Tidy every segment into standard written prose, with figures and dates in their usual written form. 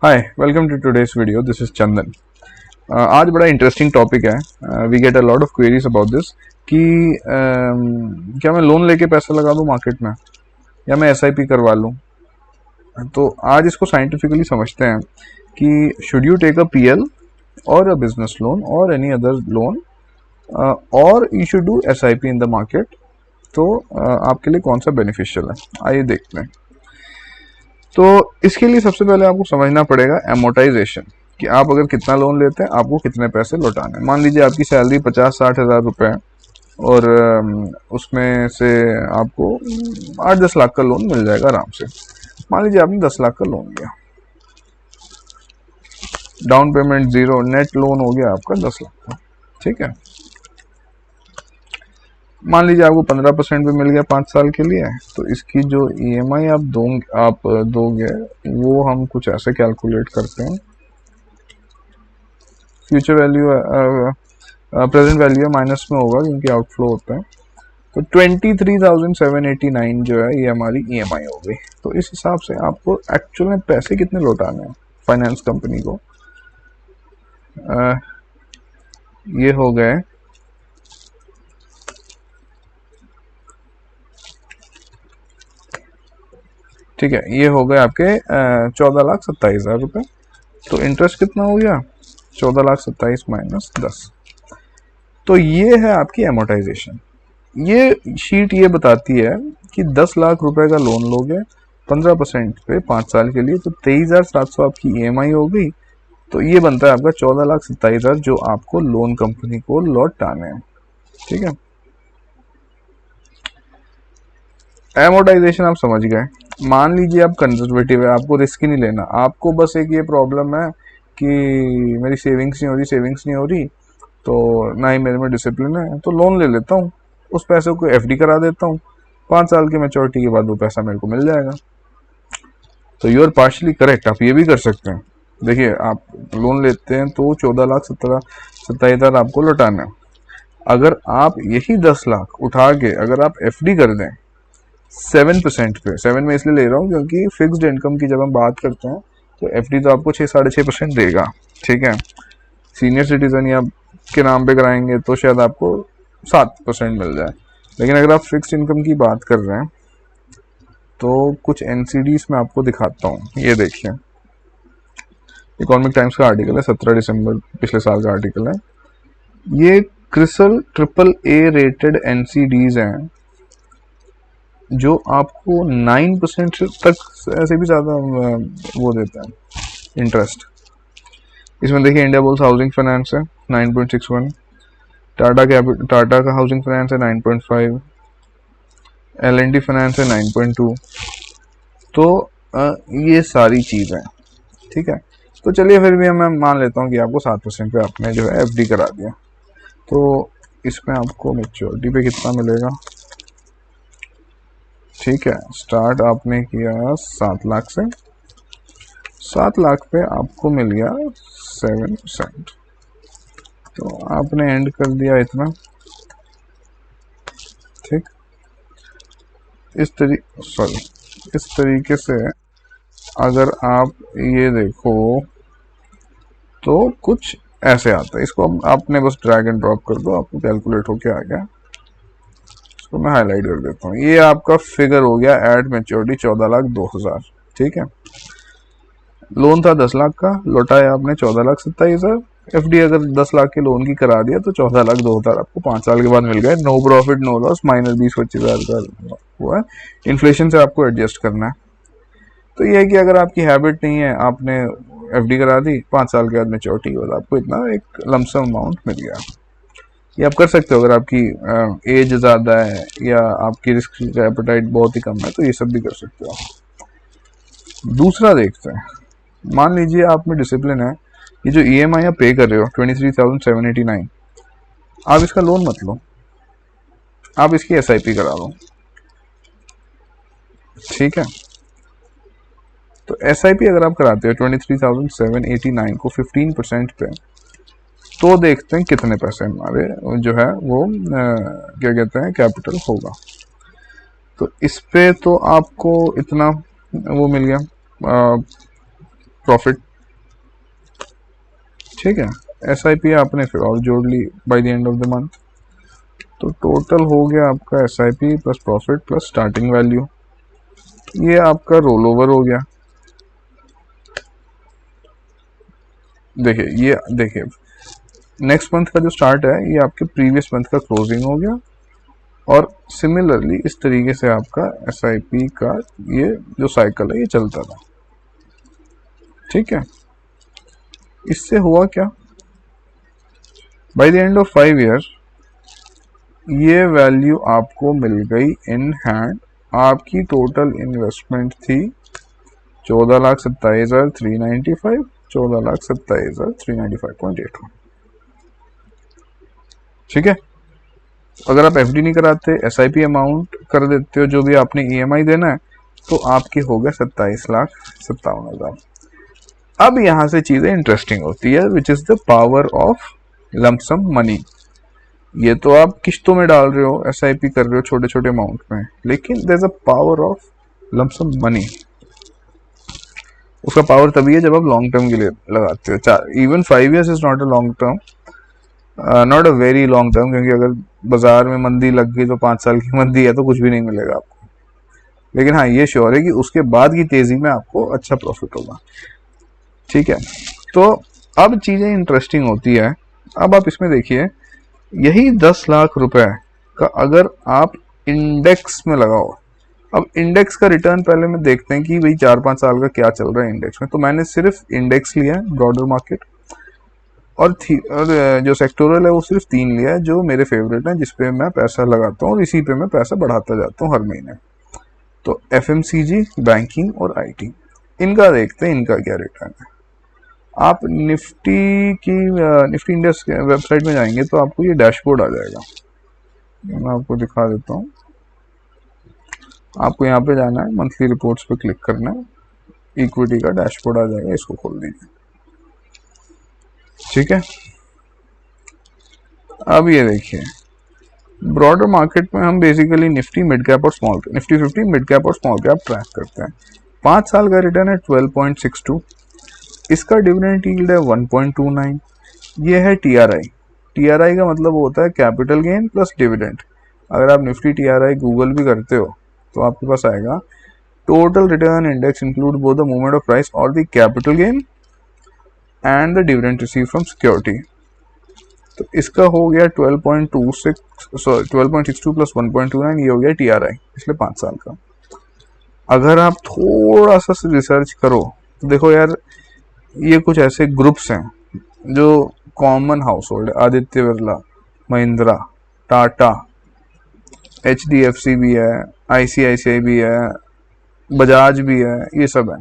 Hi welcome to today's video. This is Chandan. आज बड़ा interesting topic है। We get a lot of queries about this कि क्या मैं लोन लेके पैसा लगा दूं मार्केट में या मैं एसआईपी करवा लूं। तो आज इसको साइंटिफिकली समझते हैं कि should you take a PL or a business loan or any other loan or you should do SIP in the market. तो आपके लिए कौन सा बेनिफिशियल है, आइए देखते हैं। तो इसके लिए सबसे पहले आपको समझना पड़ेगा एमोटाइजेशन, कि आप अगर कितना लोन लेते हैं आपको कितने पैसे लौटाने हैं। मान लीजिए आपकी सैलरी 50-60 हज़ार रुपए है और उसमें से आपको 8-10 लाख का लोन मिल जाएगा आराम से। मान लीजिए आपने 10 लाख का लोन लिया, down payment zero, net loan हो गया आपका 10 लाख का। ठीक है, मान लीजिए आपको 15% भी मिल गया 5 साल के लिए। तो इसकी जो ईएमआई आप दोगे वो हम कुछ ऐसे कैलकुलेट करते हैं। Future value present value minus में होगा क्योंकि आउटफ्लो होता है। तो 23,789 जो है ये हमारी ईएमआई हो गई। तो इस हिसाब से आपको एक्चुअल में पैसे कितने लौटाने हैं फाइनेंस कंपनी को। uh, ये हो गए, ठीक है, ये हो गए आपके 14,27,000 रुपये। तो इंटरेस्ट कितना हो गया, 14,27,000 माइनस 10। तो ये है आपकी एमोटाइजेशन। ये शीट ये बताती है कि 10 लाख रुपए का लोन लोगे 15% पे 5 साल के लिए, तो 23,700 आपकी ईएमआई हो गई। तो ये बनता है आपका 14,27,000 जो आपको लोन कंपनी को लौटाने हैं। ठीक है, एमोटाइजेशन आप समझ गए। मान लीजिए आप कंजर्वेटिव है, आपको रिस्क ही नहीं लेना, आपको बस एक ये प्रॉब्लम है कि मेरी सेविंग्स नहीं हो रही, तो ना ही मेरे में डिसिप्लिन है, तो लोन ले लेता हूँ, उस पैसे को एफडी करा देता हूँ, 5 साल की मैच्योरिटी के बाद वो पैसा मेरे को मिल जाएगा। तो यू आर पार्शली करेक्ट, आप ये भी कर सकते हैं। देखिए, आप लोन लेते हैं तो 14,27,000 आपको लौटाना है। अगर आप यही 10 लाख उठा के अगर आप एफडी कर दें 7% पे, 7 में इसलिए ले रहा हूँ क्योंकि फिक्स्ड इनकम की जब हम बात करते हैं तो एफडी तो आपको 6-6.5% देगा। ठीक है, सीनियर सिटीजन या के नाम पे कराएंगे तो शायद आपको 7% मिल जाए। लेकिन अगर आप फिक्स्ड इनकम की बात कर रहे हैं तो कुछ एनसीडीज में आपको दिखाता हूँ। ये देखिए, इकोनॉमिक टाइम्स का आर्टिकल है, 17 दिसंबर पिछले साल का आर्टिकल है। ये क्रिसल AAA रेटेड एनसीडीज हैं जो आपको 9% तक ऐसे भी ज़्यादा वो देता है इंटरेस्ट। इसमें देखिए, इंडिया बुल्स हाउसिंग फाइनेंस है 9.61, टाटा का हाउसिंग फाइनेंस है 9.5, LND फाइनेंस है 9.2। तो ये सारी चीज़ें, ठीक है। तो चलिए फिर भी मैं मान लेता हूँ कि आपको 7% पे आपने जो है एफडी करा दिया। तो इसमें आपको मेच्योरिटी पे कितना मिलेगा, ठीक है। स्टार्ट आपने किया 7 लाख से, 7 लाख पे आपको मिल गया 7%। तो आपने एंड कर दिया इतना। ठीक, इस तरीके से अगर आप ये देखो तो कुछ ऐसे आता है। इसको आपने बस ड्रैग एंड ड्रॉप कर दो, आपको कैलकुलेट होके आ गया। इसको मैं हाईलाइट कर देता हूँ। ये आपका फिगर हो गया एट मैच्योरिटी 14,02,000। ठीक है, लोन था 10 लाख का, लौटाया आपने 14,27,000। एफडी अगर 10 लाख के लोन की करा दिया तो 14,02,000 आपको 5 साल के बाद मिल गए। No profit no loss, minus 20-25 हज़ार का हुआ है। इन्फ्लेशन से आपको एडजस्ट करना है। तो ये है कि अगर आपकी हैबिट नहीं है, आपने एफडी करा दी, 5 साल के बाद मैच्योरिटी के बाद आपको इतना एक लमसम अमाउंट मिल गया। ये आप कर सकते हो अगर आपकी एज ज़्यादा है या आपकी रिस्क एपेटाइट बहुत ही कम है, तो ये सब भी कर सकते हो। दूसरा देखते हैं, मान लीजिए आप में डिसिप्लिन है, ये जो ईएमआई आप पे कर रहे हो 23,789, आप इसका लोन मत लो, आप इसकी एसआईपी करा लो। ठीक है, तो एसआईपी अगर आप कराते हो 23,789 को 15% पे, तो देखते हैं कितने पैसे हमारे जो है वो क्या कहते हैं कैपिटल होगा। तो इस पे तो आपको इतना वो मिल गया प्रॉफिट। ठीक है। SIP आपने फिर और जोड़ ली by the end of the month, तो टोटल हो गया आपका SIP plus profit plus starting value, ये आपका रोल ओवर हो गया। देखिए, ये देखिए नेक्स्ट मंथ का जो स्टार्ट है ये आपके प्रीवियस मंथ का क्लोजिंग हो गया, और सिमिलरली इस तरीके से आपका SIP का ये जो साइकिल है ये चलता था। ठीक है, इससे हुआ क्या, bye the end of 5 year ये वैल्यू आपको मिल गई इन हैंड। आपकी टोटल इन्वेस्टमेंट थी 14,27,395, 14,27,395.81। ठीक है, अगर आप FD नहीं कराते, SIP अमाउंट कर देते हो जो भी आपने EMI देना है, तो आपके हो गए 27,57,000। अब यहां से चीजें इंटरेस्टिंग होती है, which is the power of lump sum money. ये तो आप किश्तों में डाल रहे हो, SIP कर रहे हो छोटे छोटे अमाउंट में, लेकिन there is a power of lump sum money. उसका पावर तभी है जब आप लॉन्ग टर्म के लिए लगाते हो। Even 5 years is not a long term, not a very long term, क्योंकि अगर बाजार में मंदी लग गई तो 5 साल की मंदी है तो कुछ भी नहीं मिलेगा आपको। लेकिन हाँ, ये श्योर है कि उसके बाद की तेजी में आपको अच्छा प्रॉफिट होगा। ठीक है, तो अब चीजें इंटरेस्टिंग होती है। अब आप इसमें देखिए, यही 10 लाख रुपए का अगर आप इंडेक्स में लगाओ, अब इंडेक्स का रिटर्न पहले में देखते हैं कि भाई 4-5 साल का क्या चल रहा है इंडेक्स में। तो मैंने सिर्फ इंडेक्स लिया है, ब्रॉडर मार्केट, और जो सेक्टोरल है वो सिर्फ 3 लिया है जो मेरे फेवरेट हैं, जिसपे मैं पैसा लगाता हूँ और इसी पे मैं पैसा बढ़ाता जाता हूँ हर महीने। तो FMCG, बैंकिंग और IT, इनका देखते हैं इनका क्या रिटर्न है। आप निफ्टी इंडिया वेबसाइट में जाएंगे तो आपको ये डैशबोर्ड आ जाएगा, मैं आपको दिखा देता हूँ। आपको यहाँ पे जाना है, मंथली रिपोर्ट्स पे क्लिक करना है, इक्विटी का डैशबोर्ड आ जाएगा, इसको खोल दीजिए। ठीक है, अब ये देखिए, ब्रॉडर मार्केट में हम बेसिकली निफ्टी मिड कैप और स्मॉल निफ्टी 50 मिड कैप और स्मॉल कैप ट्रैक करते हैं। 5 साल का रिटर्न है 12.62, इसका डिविडेंड यील्ड है 1.29, ये है TRI का मतलब होता है कैपिटल गेन प्लस डिविडेंड। अगर आप निफ्टी TRI गूगल भी करते हो तो आपके पास आएगा total return index include both the movement of price और the capital gain and the dividend receive from security. तो इसका हो गया 12.62 प्लस 1.29, ये हो गया TRI पिछले 5 साल का। अगर आप थोड़ा सा रिसर्च करो तो देखो यार, ये कुछ ऐसे ग्रुप्स हैं जो कॉमन हाउस होल्ड है, आदित्य बिरला, महिंद्रा, टाटा, HDFC भी है, ICICI भी है, बजाज भी है, ये सब है।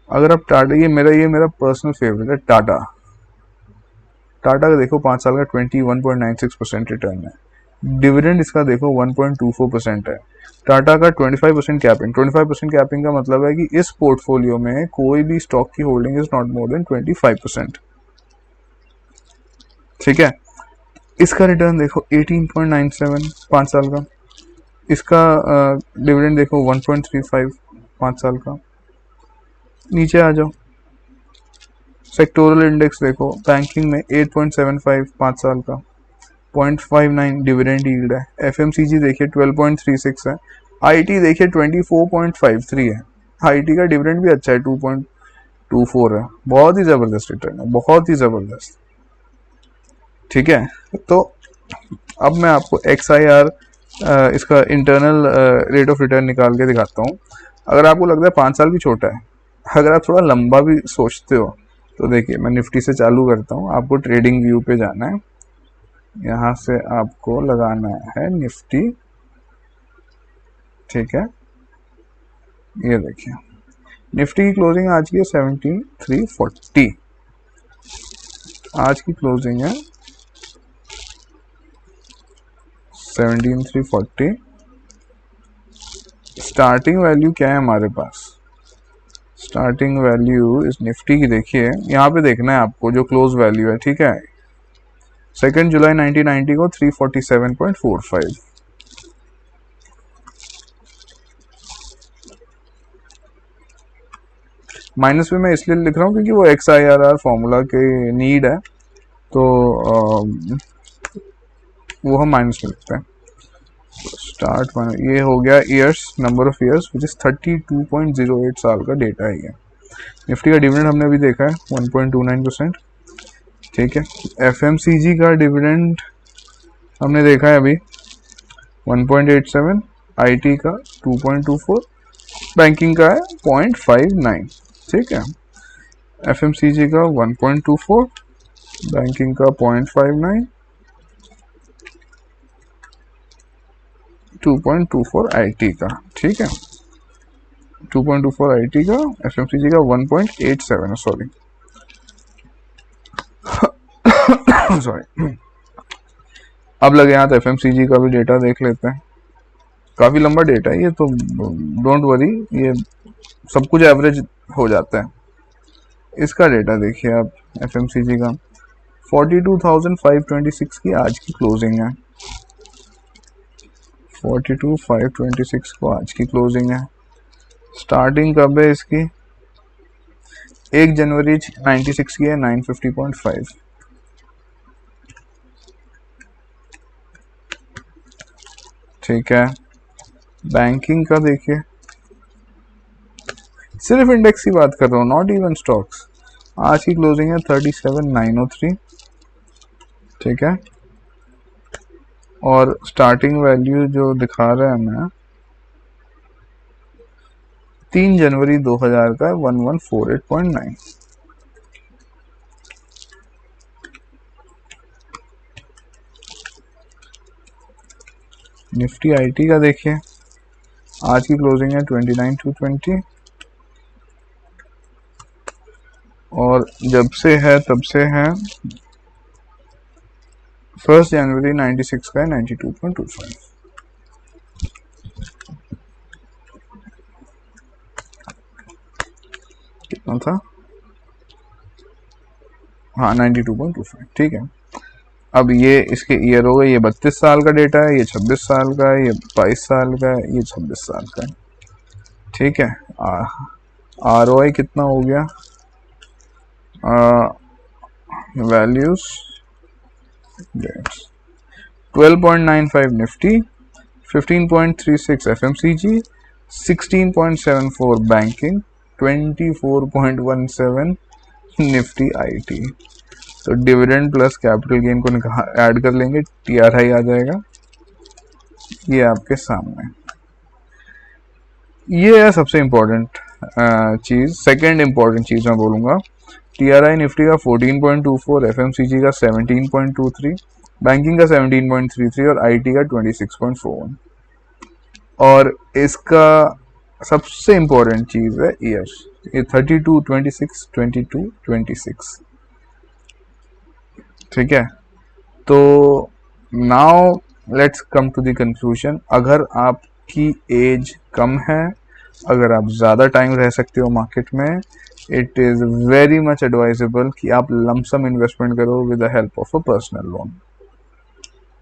अगर आप टाटा, ये मेरा पर्सनल फेवरेट है टाटा। टाटा का देखो 5 साल का 21.96% रिटर्न है, डिविडेंड इसका देखो 1.24% है। टाटा का 25% कैपिंग, 25% कैपिंग का मतलब है कि इस पोर्टफोलियो में कोई भी स्टॉक की holding is not more than 25%। ठीक है, इसका रिटर्न देखो 18.97 5 साल का, इसका डिविडेंड देखो 1.35 5 साल का। नीचे आ जाओ, सेक्टोरल इंडेक्स देखो, बैंकिंग में 8.75 5 साल का, 0.59 डिविडेंड यील्ड है। FMCG देखिए 12.36 है, IT देखिए 24.53 है। IT का डिविडेंड भी अच्छा है, 2.24 है। बहुत ही जबरदस्त रिटर्न है, बहुत ही जबरदस्त। ठीक है, तो अब मैं आपको XIR इसका इंटरनल रेट ऑफ रिटर्न निकाल के दिखाता हूँ। अगर आपको लगता है 5 साल भी छोटा है, अगर आप थोड़ा लंबा भी सोचते हो, तो देखिए मैं निफ्टी से चालू करता हूँ। आपको ट्रेडिंग व्यू पे जाना है, यहाँ से आपको लगाना है निफ्टी। ठीक है, ये देखिए निफ्टी की क्लोजिंग आज की है 17,340, आज की क्लोजिंग है 17,340। स्टार्टिंग वैल्यू क्या है हमारे पास, स्टार्टिंग वैल्यू इस निफ्टी की देखिए, यहाँ पे देखना है आपको जो क्लोज वैल्यू है। ठीक है, 2 जुलाई 1990 को 347.45, माइनस में मैं इसलिए लिख रहा हूँ क्योंकि वो XIRR फॉर्मूला के नीड है, तो वो हम माइनस में लिखते हैं। स्टार्ट ये हो गया years, number of years which is 32.08 साल का डेटा है ये। निफ्टी का डिविडेंड हमने अभी देखा है 1.29%। ठीक है, FMCG का डिविडेंड हमने देखा है अभी 1.87, IT का 2.24, बैंकिंग का है 0.59। ठीक है, FMCG का 1.24, बैंकिंग का 0.59, 2.24 IT का। ठीक है, 2.24 IT का, FMCG का 1.87 है, सॉरी सॉरी। अब लगे यहाँ तो FMCG का भी डेटा देख लेते हैं। काफ़ी लंबा डेटा है ये तो, डोंट वरी, ये सब कुछ एवरेज हो जाता है। इसका डेटा देखिए आप, FMCG का 42,526 की आज की क्लोजिंग है। 42,526 को आज की क्लोजिंग है। स्टार्टिंग कब है इसकी? 1 जनवरी 96 की है, 950.5। ठीक है, बैंकिंग का देखिए, सिर्फ इंडेक्स की बात कर रहा हूँ, नॉट इवन स्टॉक्स। आज की क्लोजिंग है 37,903। ठीक है, और स्टार्टिंग वैल्यू जो दिखा रहा है हमें 3 जनवरी 2000 का है, 1148.9। निफ्टी IT का देखिए, आज की क्लोजिंग है 29,220, और जब से है तब से है 1 जनवरी 96 का है, 92.25। कितना था? हाँ, 92.25। ठीक है, अब ये इसके ईयर हो गए, ये 32 साल का डेटा है, ये 26 साल का है, ये 22 साल का है, ये 26 साल का है। ठीक है, ROI कितना हो गया? Values 12.95 Nifty, 15.36 FMCG, 16.74 banking, 24.17 Nifty IT। तो डिविडेंड प्लस कैपिटल गेन को ऐड कर लेंगे, TRI आ जाएगा ये आपके सामने। ये है सबसे इम्पोर्टेंट चीज़। सेकंड इम्पोर्टेंट चीज़ मैं बोलूँगा, TRI निफ्टी का 14.24, FMCG का 17.23, बैंकिंग का 17.33 और IT का 26.41। और इसका सबसे इम्पोर्टेंट चीज़ है ईयर्स, ये 32, 26, 22, 26। ठीक है, तो now let's come to the conclusion. अगर आपकी एज कम है, अगर आप ज़्यादा टाइम रह सकते हो मार्केट में, it is very much advisable कि आप लमसम इन्वेस्टमेंट करो with the help of a personal loan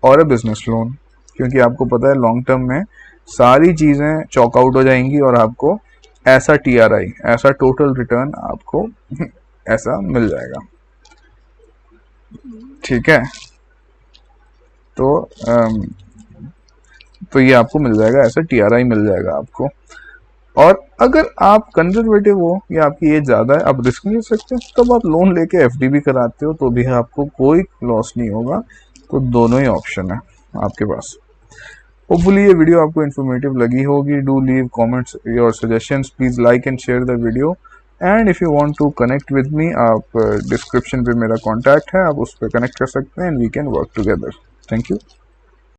और अ बिजनेस लोन, क्योंकि आपको पता है लॉन्ग टर्म में सारी चीज़ें चॉक आउट हो जाएंगी और आपको ऐसा TRI, ऐसा टोटल रिटर्न आपको ऐसा मिल जाएगा। ठीक है, तो ये आपको मिल जाएगा, ऐसा TRI मिल जाएगा आपको। और अगर आप कंजर्वेटिव हो या आपकी एज ज़्यादा है, आप रिस्क नहीं ले सकते, तब आप लोन लेके FD भी कराते हो तो भी आपको कोई लॉस नहीं होगा। तो दोनों ही ऑप्शन है आपके पास। होपफुली ये वीडियो आपको इन्फॉर्मेटिव लगी होगी। Do leave comments your suggestions, please like and share the video. And if you want to connect with me, आप डिस्क्रिप्शन पे मेरा कॉन्टैक्ट है, आप उस पर कनेक्ट कर सकते हैं and we can work together. Thank you.